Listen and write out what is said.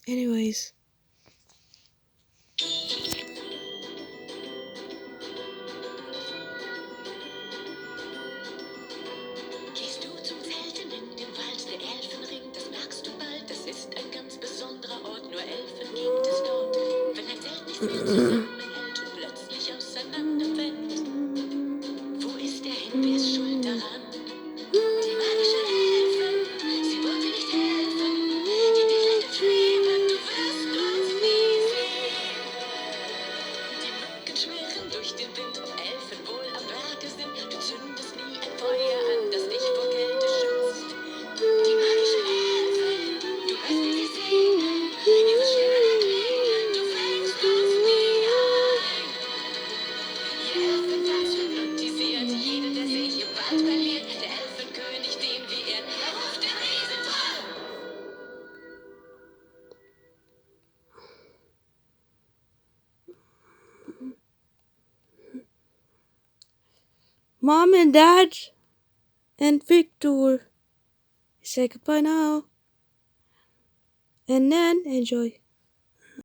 Anyways. Gehst du zum Zelten in den Wald, der Elfenring, das merkst du bald, das ist ein ganz besonderer Ort, nur Elfen gibt es dort. Wenn ein Zelt nicht mehr zusammenhält und plötzlich auseinanderfällt, wo ist der hin, wer ist schuld daran? Die magische Elfen, sie wollen dir nicht helfen, die Mittel schweben, du wirst uns nie sehen. Die Mücken schwirren durch den Wind, ob Elfen wohl am Werke sind, du zündest nie ein Feuer an, das dich vor Kälte schützt. Die magische Elfen, du hörst wie sie singen, ihre Stimmen klingen, du fängst uns nie ein. Ihr Elfentanz hypnotisiert jeden, der sich im Wald verliert. Der Elfenkönig, den wir ehren, er ruft den Riesentroll. Mom and Dad and Viktor, say goodbye now. And then enjoy.